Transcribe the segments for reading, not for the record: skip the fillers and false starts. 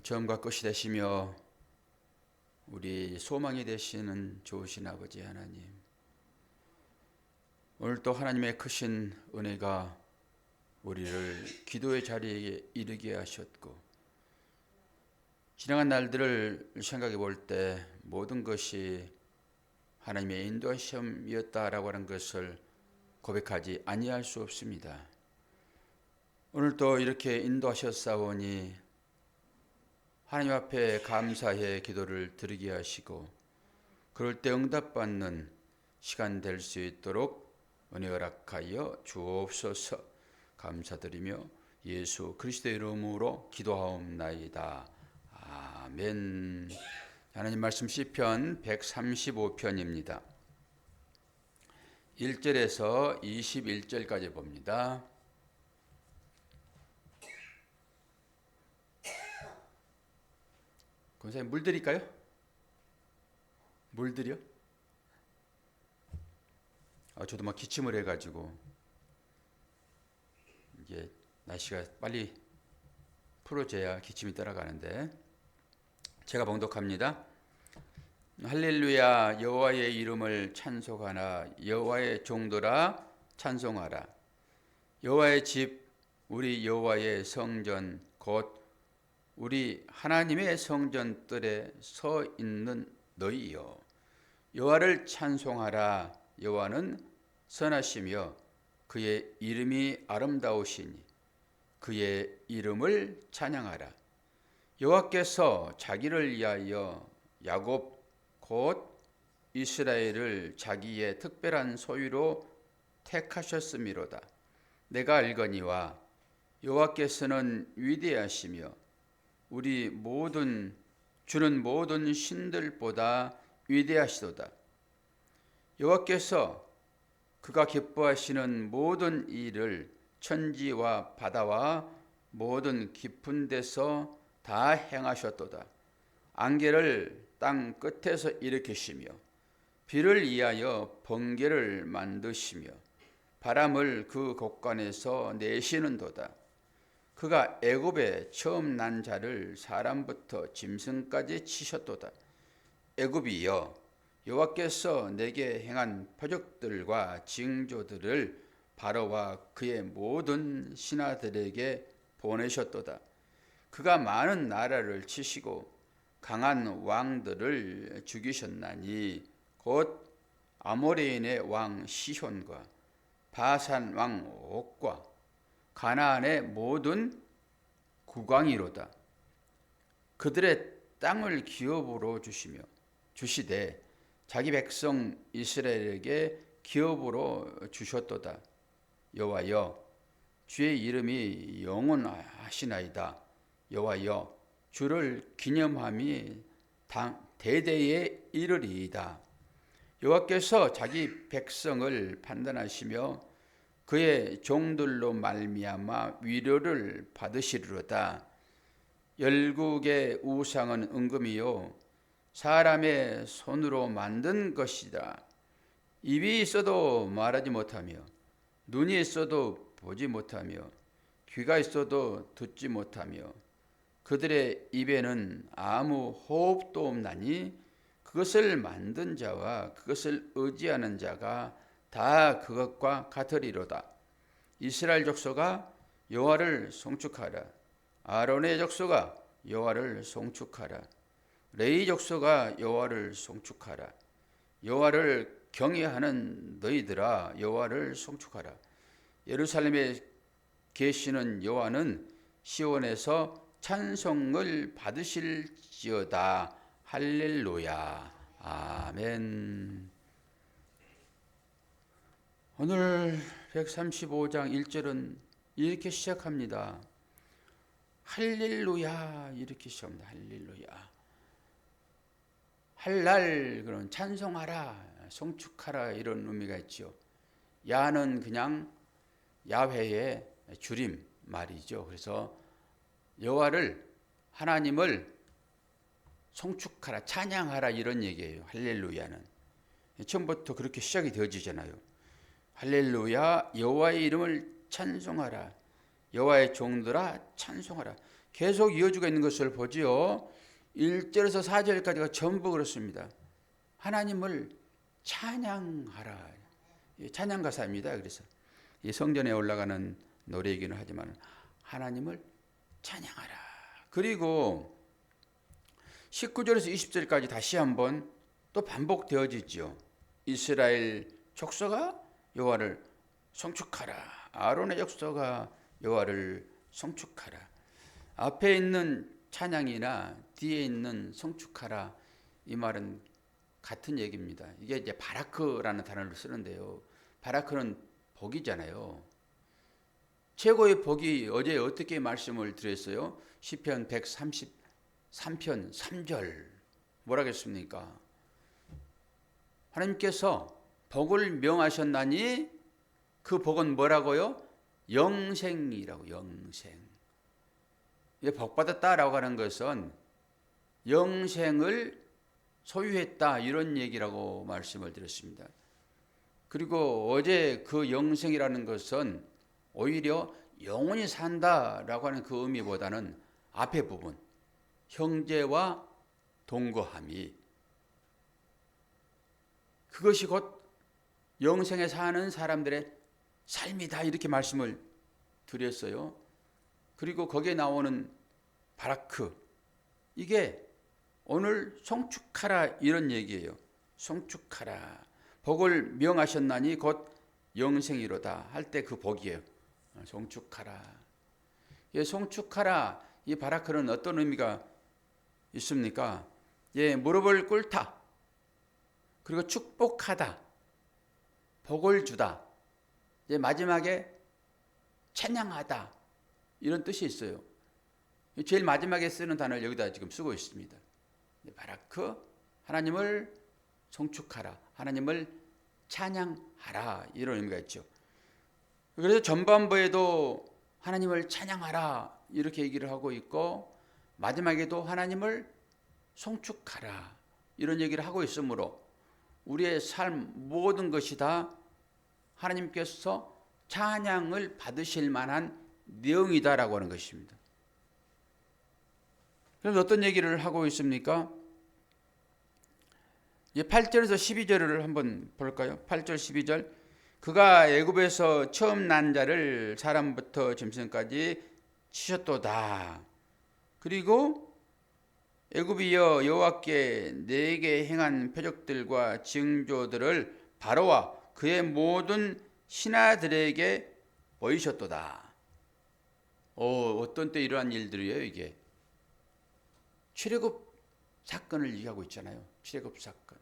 처음과 끝이 되시며 우리 소망이 되시는 좋으신 아버지 하나님, 오늘 또 하나님의 크신 은혜가 우리를 기도의 자리에 이르게 하셨고, 지나간 날들을 생각해 볼 때 모든 것이 하나님의 인도하심이었다라고 하는 것을 고백하지 아니할 수 없습니다. 오늘 또 이렇게 인도하셨사오니 하나님 앞에 감사의 기도를 드리게 하시고, 그럴 때 응답받는 시간 될 수 있도록 은혜 허락하여 주옵소서. 감사드리며 예수 그리스도의 이름으로 기도하옵나이다. 아멘. 하나님 말씀 시편 135편입니다. 1절에서 21절까지 봅니다. 권사님 물 드릴까요? 물 드려? 저도 막 기침을 해가지고 이게 날씨가 빨리 풀어져야 기침이 따라가는데, 제가 봉독합니다. 할렐루야. 여호와의 이름을 찬송하나 여호와의 종들아 찬송하라. 여호와의 집 우리 여호와의 성전 곧 우리 하나님의 성전뜰에 서 있는 너희여, 여호와를 찬송하라. 여호와는 선하시며 그의 이름이 아름다우시니 그의 이름을 찬양하라. 여호와께서 자기를 위하여 야곱 곧 이스라엘을 자기의 특별한 소유로 택하셨음이로다. 내가 알거니와 여호와께서는 위대하시며 우리 모든 주는 모든 신들보다 위대하시도다. 여호와께서 그가 기뻐하시는 모든 일을 천지와 바다와 모든 깊은 데서 다 행하셨도다. 안개를 땅 끝에서 일으키시며 비를 위하여 번개를 만드시며 바람을 그 곳간에서 내시는도다. 그가 애굽에 처음 난 자를 사람부터 짐승까지 치셨도다. 애굽이여, 여호와께서 내게 행한 표적들과 징조들을 바로와 그의 모든 신하들에게 보내셨도다. 그가 많은 나라를 치시고 강한 왕들을 죽이셨나니 곧 아모레인의 왕 시혼과 바산 왕 옥과 가나안의 모든 국왕이로다. 그들의 땅을 기업으로 주시되 자기 백성 이스라엘에게 기업으로 주셨도다. 여호와여, 주의 이름이 영원하시나이다. 여호와여, 주를 기념함이 대대에 이르리이다. 여호와께서 자기 백성을 판단하시며 그의 종들로 말미암아 위로를 받으시리로다. 열국의 우상은 은금이요 사람의 손으로 만든 것이다. 입이 있어도 말하지 못하며 눈이 있어도 보지 못하며 귀가 있어도 듣지 못하며 그들의 입에는 아무 호흡도 없나니 그것을 만든 자와 그것을 의지하는 자가 다 그것과 같으리로다. 이스라엘 족속아 여호와를 송축하라. 아론의 족속아 여호와를 송축하라. 레위 족속아 여호와를 송축하라. 여호와를 경외하는 너희들아 여호와를 송축하라. 예루살렘에 계시는 여호와는 시온에서 찬송을 받으실지어다. 할렐루야. 아멘. 오늘 135장 1절은 이렇게 시작합니다. 할렐루야. 이렇게 시작합니다. 할렐루야. 할랄, 그런 찬송하라, 송축하라, 이런 의미가 있죠. 야는 그냥 야훼의 줄임 말이죠. 그래서 여호와를, 하나님을 송축하라, 찬양하라, 이런 얘기예요. 할렐루야는 처음부터 그렇게 시작이 되어지잖아요. 할렐루야, 여호와의 이름을 찬송하라. 여호와의 종들아 찬송하라. 계속 이어지고 있는 것을 보지요. 1절에서 4절까지가 전부 그렇습니다. 하나님을 찬양하라. 찬양 가사입니다. 그래서 이 성전에 올라가는 노래이기는 하지만 하나님을 찬양하라. 그리고 19절에서 20절까지 다시 한번 또 반복되어지죠. 이스라엘 족속아 여호와를 송축하라. 아론의 족속아 여호와를 송축하라. 앞에 있는 찬양이나 뒤에 있는 송축하라, 이 말은 같은 얘기입니다. 이게 이제 바라크라는 단어를 쓰는데요. 바라크는 복이잖아요. 최고의 복이 어제 어떻게 말씀을 드렸어요? 시편 133편 3절 뭐라 했습니까? 하나님께서 복을 명하셨나니 그 복은 뭐라고요? 영생이라고. 영생. 복 받았다라고 하는 것은 영생을 소유했다 이런 얘기라고 말씀을 드렸습니다. 그리고 어제 그 영생이라는 것은 오히려 영원히 산다라고 하는 그 의미보다는 앞에 부분 형제와 동거함이, 그것이 곧 영생에 사는 사람들의 삶이다 이렇게 말씀을 드렸어요. 그리고 거기에 나오는 바라크, 이게 오늘 송축하라 이런 얘기예요. 송축하라. 복을 명하셨나니 곧 영생이로다 할 때 그 복이에요. 송축하라. 예, 송축하라. 이 바라크는 어떤 의미가 있습니까? 예, 무릎을 꿇다. 그리고 축복하다. 복을 주다. 예, 마지막에 찬양하다. 이런 뜻이 있어요. 제일 마지막에 쓰는 단어를 여기다 지금 쓰고 있습니다. 바라크, 하나님을 송축하라, 하나님을 찬양하라 이런 의미가 있죠. 그래서 전반부에도 하나님을 찬양하라 이렇게 얘기를 하고 있고 마지막에도 하나님을 송축하라 이런 얘기를 하고 있으므로 우리의 삶 모든 것이 다 하나님께서 찬양을 받으실 만한 내용이다라고 하는 것입니다. 그럼 어떤 얘기를 하고 있습니까? 8절에서 12절을 한번 볼까요? 8절 12절. 그가 애굽에서 처음 난 자를 사람부터 짐승까지 치셨도다. 그리고 애굽이여 여호와께 내게 행한 표적들과 징조들을 바로와 그의 모든 신하들에게 보이셨도다. 어떤 때 이러한 일들이에요 이게? 출애굽 사건을 얘기하고 있잖아요. 출애굽 사건.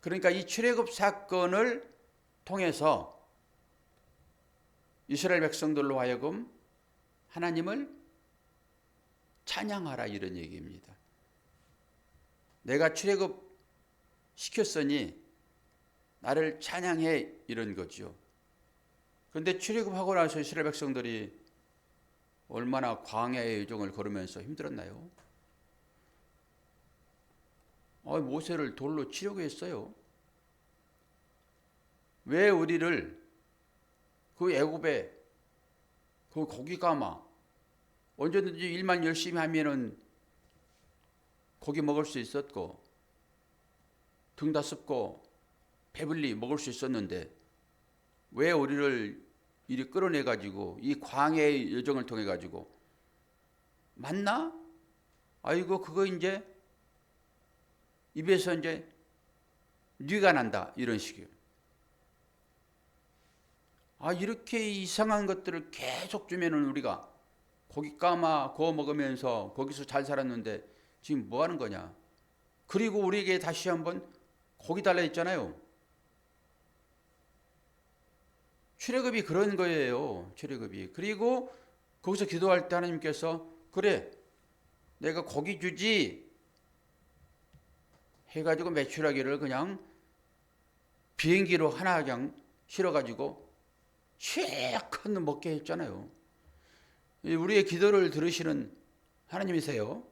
그러니까 이 출애굽 사건을 통해서 이스라엘 백성들로 하여금 하나님을 찬양하라 이런 얘기입니다. 내가 출애굽 시켰으니 나를 찬양해 이런 거죠. 그런데 출애굽하고 나서 이스라엘 백성들이 얼마나 광야의 여정을 걸으면서 힘들었나요? 모세를 돌로 치려고 했어요. 왜 우리를 그 애굽에 그 고기 가마 언제든지 일만 열심히 하면은 고기 먹을 수 있었고 등 다습고 배불리 먹을 수 있었는데 왜 우리를 이리 끌어내 가지고 이 광야의 여정을 통해 가지고 맞나? 아이고 그거 이제 입에서 이제 뉘가 난다 이런 식이에요. 이렇게 이상한 것들을 계속 주면은 우리가 고기 까마 구워 먹으면서 거기서 잘 살았는데 지금 뭐 하는 거냐? 그리고 우리에게 다시 한번 고기 달라 했잖아요. 출애굽이 그런 거예요. 출애굽이. 그리고 거기서 기도할 때 하나님께서 그래 내가 고기 주지 해가지고 메추라기를 그냥 비행기로 하나 그냥 실어가지고 실컷 먹게 했잖아요. 우리의 기도를 들으시는 하나님이세요.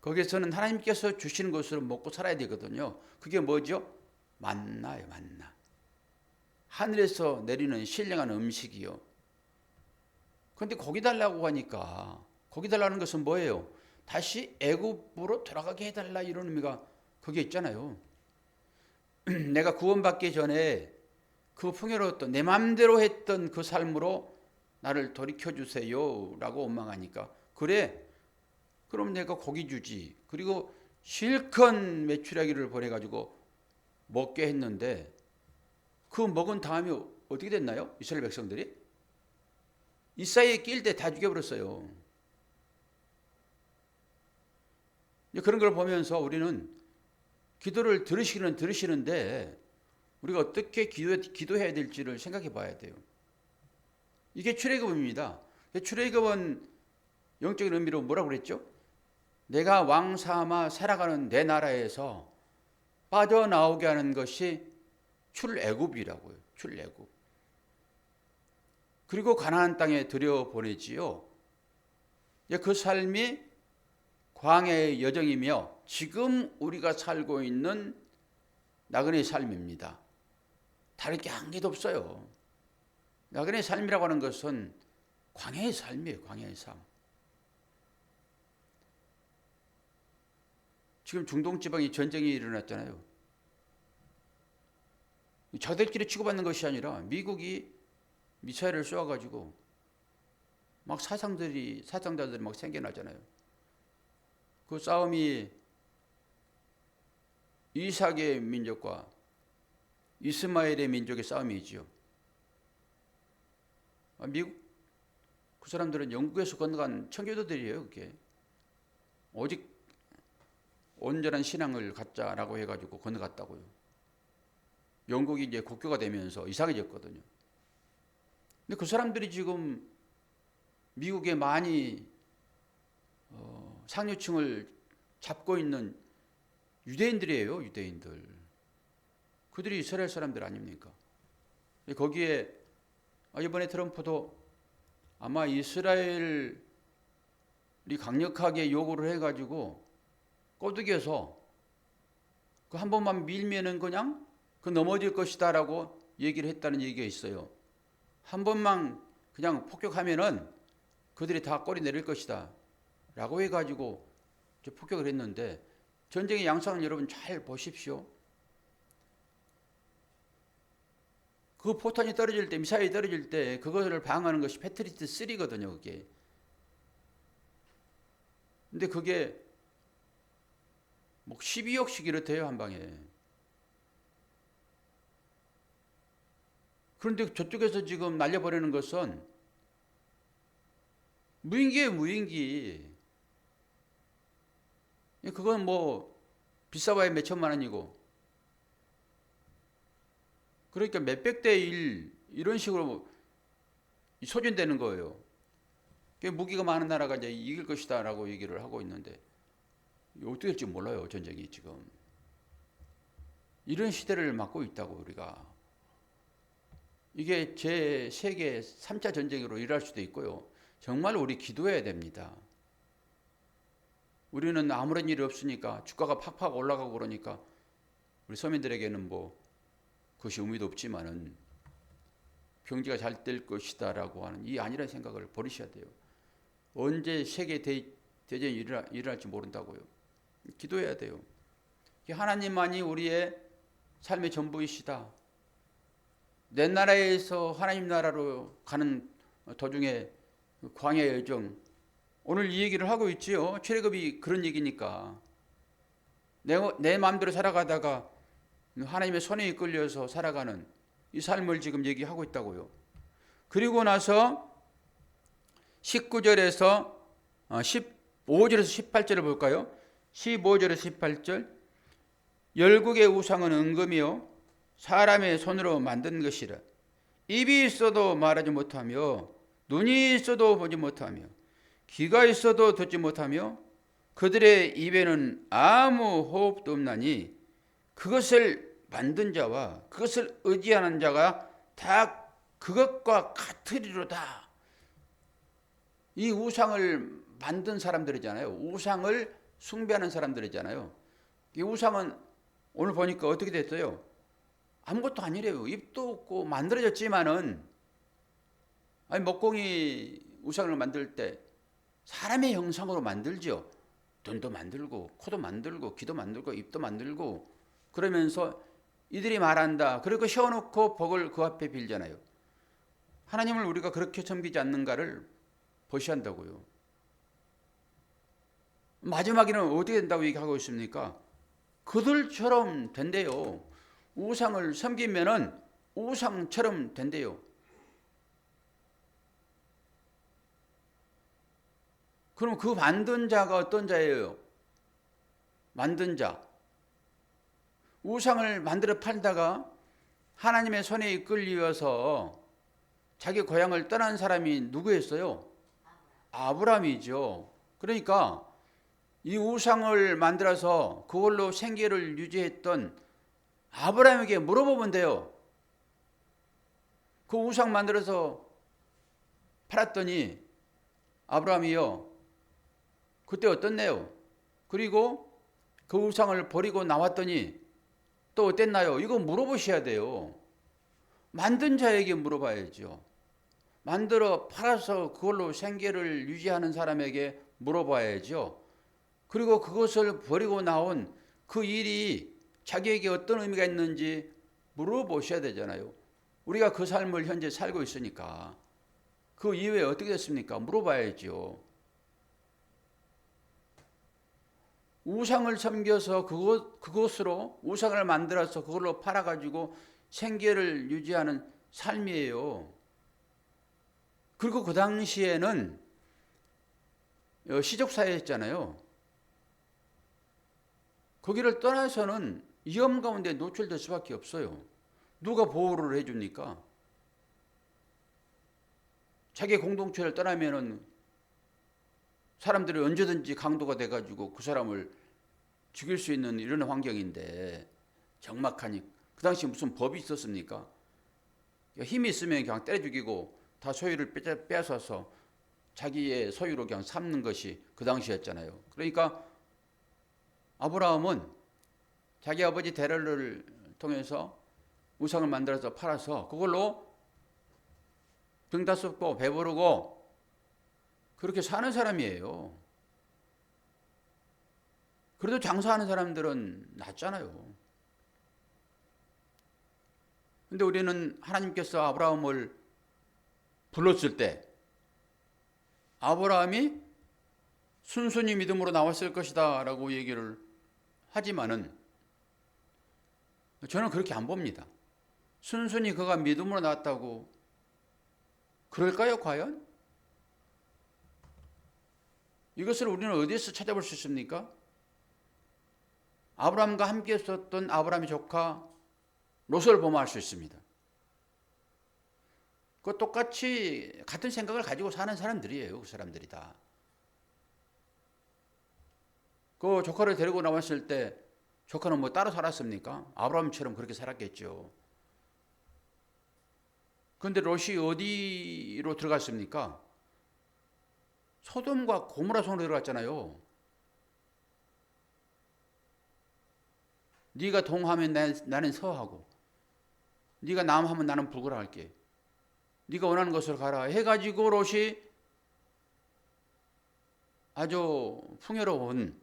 거기서는 하나님께서 주시는 것으로 먹고 살아야 되거든요. 그게 뭐죠? 만나요, 만나. 하늘에서 내리는 신령한 음식이요. 그런데 고기 달라고 하니까 고기 달라는 것은 뭐예요? 다시 애굽으로 돌아가게 해달라 이런 의미가 거기에 있잖아요. 내가 구원받기 전에 그 풍요로웠던 내 마음대로 했던 그 삶으로 나를 돌이켜주세요 라고 원망하니까 그래 그럼 내가 고기 주지. 그리고 실컷 메추라기를 보내가지고 먹게 했는데 그 먹은 다음에 어떻게 됐나요? 이스라엘 백성들이? 이 사이에 낄 때 다 죽여버렸어요. 그런 걸 보면서 우리는 기도를 들으시기는 들으시는데 우리가 어떻게 기도해야 될지를 생각해 봐야 돼요. 이게 출애굽입니다. 출애굽은 영적인 의미로 뭐라고 그랬죠? 내가 왕 삼아 살아가는 내 나라에서 빠져나오게 하는 것이 출애굽이라고요. 출애굽. 그리고 가나안 땅에 들여보내지요. 그 삶이 광야의 여정이며 지금 우리가 살고 있는 나그네의 삶입니다. 다를 게 한 개도 없어요. 나그네의 삶이라고 하는 것은 광야의 삶이에요. 광야의 삶. 지금 중동 지방에 전쟁이 일어났잖아요. 저들끼리 치고받는 것이 아니라 미국이 미사일을 쏘아가지고 막 사상자들이 막 생겨나잖아요. 그 싸움이 이삭의 민족과 이스마엘의 민족의 싸움이지요. 미국 그 사람들은 영국에서 건너간 청교도들이에요. 그게 오직 온전한 신앙을 갖자라고 해가지고 건너갔다고요. 영국이 이제 국교가 되면서 이상해졌거든요. 근데 그 사람들이 지금 미국에 많이 상류층을 잡고 있는 유대인들이에요. 유대인들. 그들이 이스라엘 사람들 아닙니까? 거기에 이번에 트럼프도 아마 이스라엘이 강력하게 요구를 해가지고 꼬드겨서 그 한 번만 밀면은 그냥 그 넘어질 것이다라고 얘기를 했다는 얘기가 있어요. 한 번만 그냥 폭격하면은 그들이 다 꼬리 내릴 것이다 라고 해가지고 폭격을 했는데 전쟁의 양상을 여러분 잘 보십시오. 그 포탄이 떨어질 때, 미사일이 떨어질 때 그것을 방어하는 것이 패트리트 3거든요. 그게. 근데 그게 뭐 12억씩 이렇대요. 한 방에. 그런데 저쪽에서 지금 날려버리는 것은 무인기예요. 무인기. 그건 뭐 비싸봐야 몇 천만 원이고 그러니까 몇백 대 1 이런 식으로 소진되는 거예요. 무기가 많은 나라가 이제 이길 것이다라고 얘기를 하고 있는데 어떻게 될지 몰라요. 전쟁이 지금. 이런 시대를 맞고 있다고 우리가. 이게 제3계 3차 전쟁으로 일어날 수도 있고요. 정말 우리 기도해야 됩니다. 우리는 아무런 일이 없으니까 주가가 팍팍 올라가고 그러니까 우리 서민들에게는 뭐 그것이 의미도 없지만은 경제가 잘 될 것이다라고 하는 이 아니라는 생각을 버리셔야 돼요. 언제 세계 대전이 일어날지 모른다고요. 기도해야 돼요. 하나님만이 우리의 삶의 전부이시다. 내 나라에서 하나님 나라로 가는 도중에 광야의 여정 오늘 이 얘기를 하고 있지요. 출애굽이 그런 얘기니까 내 마음대로 살아가다가 하나님의 손에 이끌려서 살아가는 이 삶을 지금 얘기하고 있다고요. 그리고 나서 19절에서 15절에서 18절을 볼까요? 15절에서 18절 열국의 우상은 은금이요 사람의 손으로 만든 것이라. 입이 있어도 말하지 못하며 눈이 있어도 보지 못하며 귀가 있어도 듣지 못하며 그들의 입에는 아무 호흡도 없나니 그것을 만든 자와 그것을 의지하는 자가 다 그것과 같으리로다. 이 우상을 만든 사람들이잖아요. 우상을 숭배하는 사람들이잖아요. 이 우상은 오늘 보니까 어떻게 됐어요? 아무것도 아니래요. 입도 없고 만들어졌지만은 아니 목공이 우상을 만들 때 사람의 형상으로 만들죠. 눈도 만들고 코도 만들고 귀도 만들고 입도 만들고 그러면서 이들이 말한다. 그리고 세워놓고 복을 그 앞에 빌잖아요. 하나님을 우리가 그렇게 섬기지 않는가를 보시한다고요. 마지막에는 어떻게 된다고 얘기하고 있습니까? 그들처럼 된대요. 우상을 섬기면은 우상처럼 된대요. 그럼 그 만든 자가 어떤 자예요? 만든 자. 우상을 만들어 팔다가 하나님의 손에 이끌려서 자기 고향을 떠난 사람이 누구였어요? 아브라함이죠. 그러니까 이 우상을 만들어서 그걸로 생계를 유지했던 아브라함에게 물어보면 돼요. 그 우상 만들어서 팔았더니 아브라함이요. 그때 어떻네요? 그리고 그 우상을 버리고 나왔더니 또 어땠나요? 이거 물어보셔야 돼요. 만든 자에게 물어봐야죠. 만들어 팔아서 그걸로 생계를 유지하는 사람에게 물어봐야죠. 그리고 그것을 버리고 나온 그 일이 자기에게 어떤 의미가 있는지 물어보셔야 되잖아요. 우리가 그 삶을 현재 살고 있으니까 그 이후에 어떻게 됐습니까? 물어봐야죠. 우상을 섬겨서 그것으로 우상을 만들어서 그걸로 팔아가지고 생계를 유지하는 삶이에요. 그리고 그 당시에는 시족사회였잖아요. 거기를 떠나서는 위험 가운데 노출될 수밖에 없어요. 누가 보호를 해줍니까? 자기 공동체를 떠나면은 사람들이 언제든지 강도가 돼가지고 그 사람을 죽일 수 있는 이런 환경인데 적막하니 그 당시 무슨 법이 있었습니까? 힘이 있으면 그냥 때려 죽이고 다 소유를 빼앗아서 자기의 소유로 그냥 삼는 것이 그 당시였잖아요. 그러니까 아브라함은 자기 아버지 데렐을 통해서 우상을 만들어서 팔아서 그걸로 등다섯고 배부르고 그렇게 사는 사람이에요. 그래도 장사하는 사람들은 낫잖아요. 근데 우리는 하나님께서 아브라함을 불렀을 때 아브라함이 순순히 믿음으로 나왔을 것이다 라고 얘기를 하지만은 저는 그렇게 안 봅니다. 순순히 그가 믿음으로 나왔다고 그럴까요 과연? 이것을 우리는 어디에서 찾아볼 수 있습니까? 아브라함과 함께 있었던 아브라함의 조카 롯을 보면 알 수 있습니다. 그 똑같이 같은 생각을 가지고 사는 사람들이에요. 그 사람들이 다. 그 조카를 데리고 나왔을 때 조카는 뭐 따로 살았습니까? 아브라함처럼 그렇게 살았겠죠. 그런데 롯이 어디로 들어갔습니까? 소돔과 고모라 성으로 들어갔잖아요. 네가 동하면 나는 서하고 네가 남하면 나는 북으로 할게. 네가 원하는 것으로 가라 해가지고 롯이 아주 풍요로운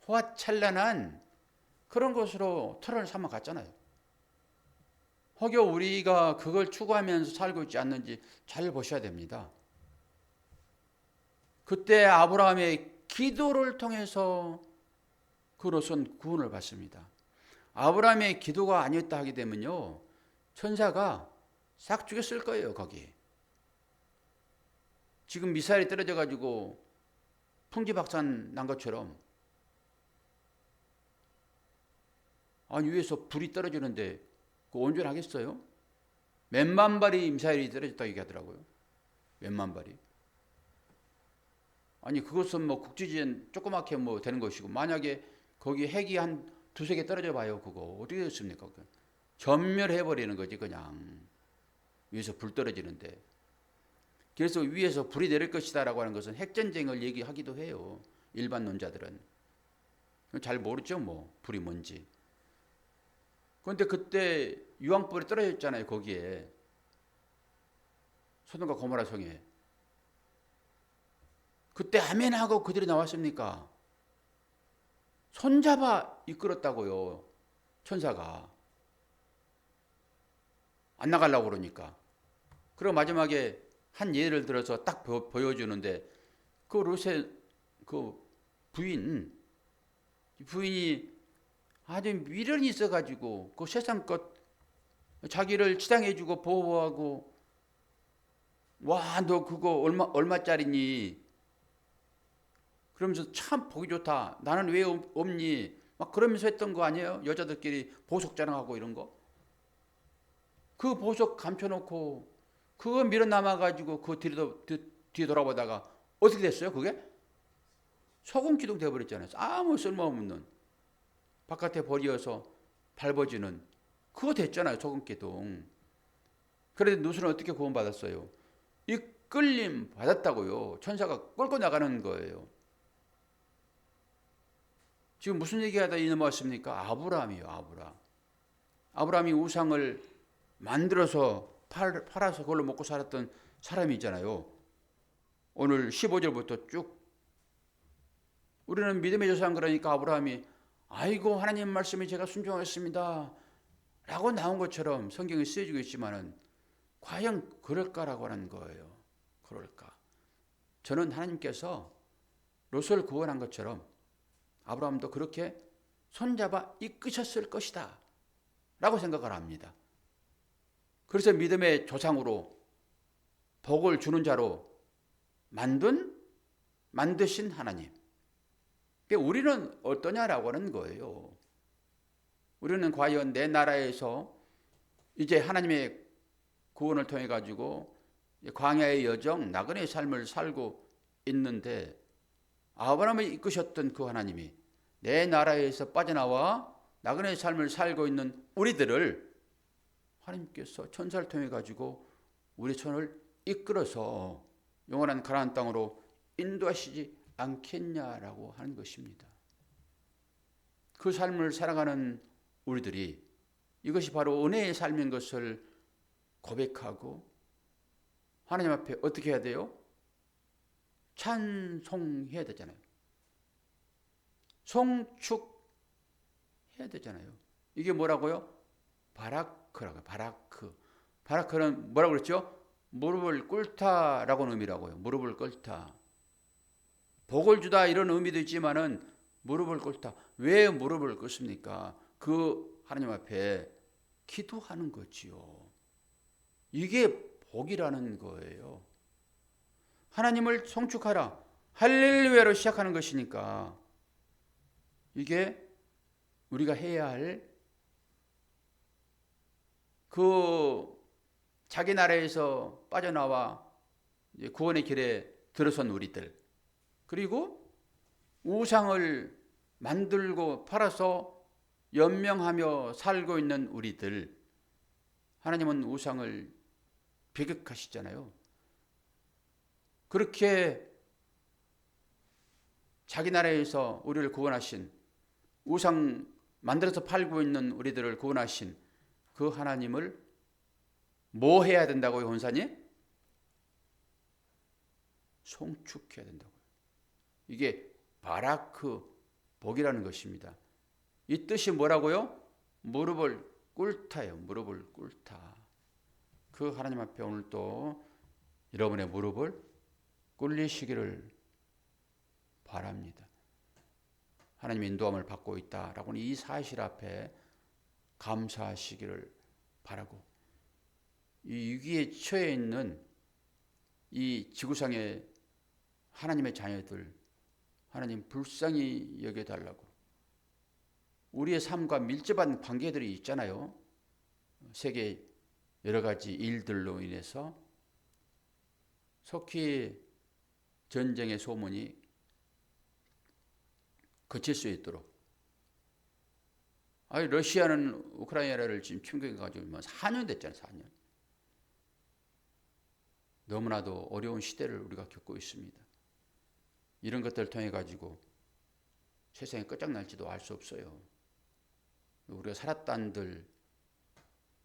호화찬란한 그런 것으로 터를 삼아 갔잖아요. 혹여 우리가 그걸 추구하면서 살고 있지 않는지 잘 보셔야 됩니다. 그때 아브라함의 기도를 통해서 그 롯은 구원을 받습니다. 아브라함의 기도가 아니었다 하게 되면요 천사가 싹 죽였을 거예요. 거기 지금 미사일이 떨어져 가지고 풍지박산 난 것처럼 아니 위에서 불이 떨어지는데 그 온전하겠어요? 몇만 발이 미사일이 떨어졌다고 얘기하더라고요. 몇만 발이. 아니 그것은 뭐 국지지엔 조그맣게 뭐 되는 것이고 만약에 거기 핵이 한 두세 개 떨어져 봐요. 그거 어떻게 됐습니까? 전멸해버리는 거지 그냥. 위에서 불 떨어지는데. 그래서 위에서 불이 내릴 것이다 라고 하는 것은 핵전쟁을 얘기하기도 해요. 일반 논자들은. 잘 모르죠 뭐 불이 뭔지. 그런데 그때 유황불이 떨어졌잖아요. 거기에 소돔과 고모라 성에. 그때 아멘 하고 그들이 나왔습니까? 손잡아 이끌었다고요. 천사가. 안 나가려고 그러니까. 그리고 마지막에 한 예를 들어서 딱 보여주는데 그 롯의 그 부인이 아주 미련이 있어가지고 그 세상 것 자기를 치장해주고 보호하고 와 너 그거 얼마짜리니 그러면서 참 보기 좋다 나는 왜 없니 막 그러면서 했던 거 아니에요? 여자들끼리 보석 자랑하고 이런 거 그 보석 감춰놓고 그거 밀어 남아가지고 그 뒤에 돌아보다가 어떻게 됐어요 그게? 소금 기둥 되어버렸잖아요. 아무 쓸모없는 바깥에 버려서 밟아지는 그거 됐잖아요. 소금 기둥. 그런데 누수는 어떻게 구원받았어요? 이끌림 받았다고요. 천사가 끌고 나가는 거예요. 지금 무슨 얘기하다 넘어왔습니까? 아브라함이요. 아브라함이 우상을 만들어서 팔아서 그걸로 먹고 살았던 사람이잖아요. 오늘 15절부터 쭉 우리는 믿음의 조상 그러니까 아브라함이 아이고 하나님 말씀에 제가 순종하겠습니다 라고 나온 것처럼 성경에 쓰여지고 있지만은 과연 그럴까라고 하는 거예요. 그럴까? 저는 하나님께서 롯을 구원한 것처럼 아브라함도 그렇게 손잡아 이끄셨을 것이다 라고 생각을 합니다. 그래서 믿음의 조상으로 복을 주는 자로 만드신 하나님. 우리는 어떠냐라고 하는 거예요. 우리는 과연 내 나라에서 이제 하나님의 구원을 통해 가지고 광야의 여정, 나그네의 삶을 살고 있는데 아브라함을 이끄셨던 그 하나님이 내 나라에서 빠져나와 나그네의 삶을 살고 있는 우리들을 하나님께서 천사를 통해 가지고 우리 손을 이끌어서 영원한 가나안 땅으로 인도하시지 않겠냐라고 하는 것입니다. 그 삶을 살아가는 우리들이 이것이 바로 은혜의 삶인 것을 고백하고 하나님 앞에 어떻게 해야 돼요? 찬송해야 되잖아요. 송축해야 되잖아요. 이게 뭐라고요? 바라크라고요. 바라크는 뭐라고 그랬죠? 무릎을 꿇다라고는 의미라고요. 무릎을 꿇다. 복을 주다 이런 의미도 있지만은 무릎을 꿇다. 왜 무릎을 꿇습니까? 그 하나님 앞에 기도하는 거지요. 이게 복이라는 거예요. 하나님을 송축하라. 할렐루야로 시작하는 것이니까 이게 우리가 해야 할 그 자기 나라에서 빠져나와 구원의 길에 들어선 우리들 그리고 우상을 만들고 팔아서 연명하며 살고 있는 우리들 하나님은 우상을 배격하시잖아요. 그렇게 자기 나라에서 우리를 구원하신 우상 만들어서 팔고 있는 우리들을 구원하신 그 하나님을 뭐 해야 된다고요, 권사님? 송축해야 된다고요. 이게 바라크 복이라는 것입니다. 이 뜻이 뭐라고요? 무릎을 꿇다요. 무릎을 꿇다. 그 하나님 앞에 오늘 또 여러분의 무릎을 꿇리시기를 바랍니다. 하나님의 인도함을 받고 있다라고는 이 사실 앞에 감사하시기를 바라고 이 위기에 처해 있는 이 지구상의 하나님의 자녀들 하나님 불쌍히 여겨달라고 우리의 삶과 밀접한 관계들이 있잖아요. 세계 여러 가지 일들로 인해서 속히 전쟁의 소문이 그칠 수 있도록 러시아는 우크라이나를 지금 침공해가지고 4년 됐잖아요. 4년. 너무나도 어려운 시대를 우리가 겪고 있습니다. 이런 것들을 통해 가지고 세상이 끝장날지도 알 수 없어요. 우리가 살았단들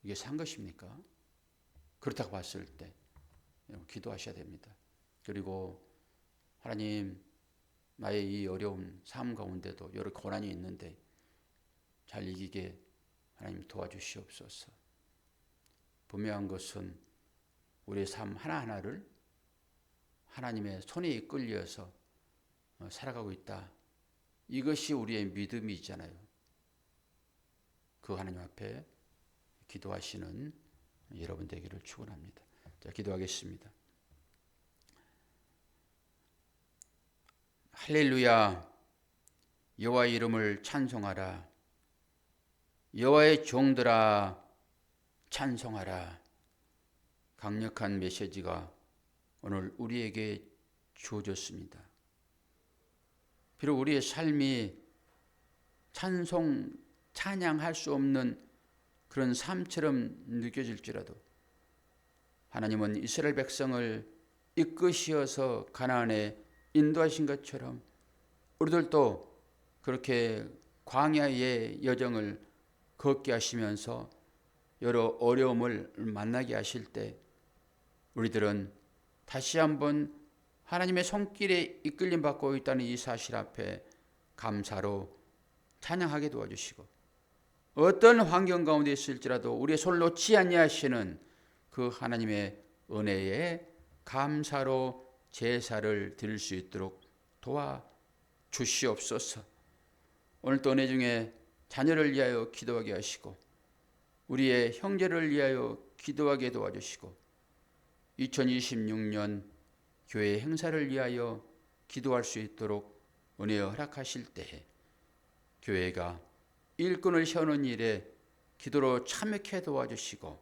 이게 산 것입니까? 그렇다고 봤을 때 기도하셔야 됩니다. 그리고 하나님, 나의 이 어려운 삶 가운데도 여러 고난이 있는데 잘 이기게 하나님 도와주시옵소서. 분명한 것은 우리의 삶 하나하나를 하나님의 손에 이끌려서 살아가고 있다. 이것이 우리의 믿음이잖아요. 그 하나님 앞에 기도하시는 여러분 되기를 축원합니다. 자, 기도하겠습니다. 할렐루야. 여호와의 이름을 찬송하라. 여호와의 종들아 찬송하라. 강력한 메시지가 오늘 우리에게 주어졌습니다. 비록 우리의 삶이 찬양할 수 없는 그런 삶처럼 느껴질지라도 하나님은 이스라엘 백성을 이끄시어서 가나안에 인도하신 것처럼 우리들도 그렇게 광야의 여정을 걷게 하시면서 여러 어려움을 만나게 하실 때 우리들은 다시 한번 하나님의 손길에 이끌림 받고 있다는 이 사실 앞에 감사로 찬양하게 도와주시고, 어떤 환경 가운데 있을지라도 우리의 손을 놓지 아니하시는 그 하나님의 은혜에 감사로 제사를 드릴 수 있도록 도와주시옵소서. 오늘도 은혜 중에 자녀를 위하여 기도하게 하시고 우리의 형제를 위하여 기도하게 도와주시고 2026년 교회 행사를 위하여 기도할 수 있도록 은혜 허락하실 때에 교회가 일꾼을 세우는 일에 기도로 참여케 도와주시고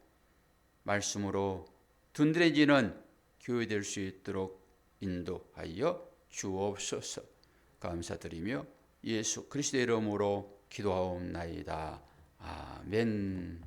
말씀으로 든든해지는 교회 될 수 있도록 인도하여 주옵소서. 감사드리며 예수 그리스도의 이름으로 기도하옵나이다. 아멘.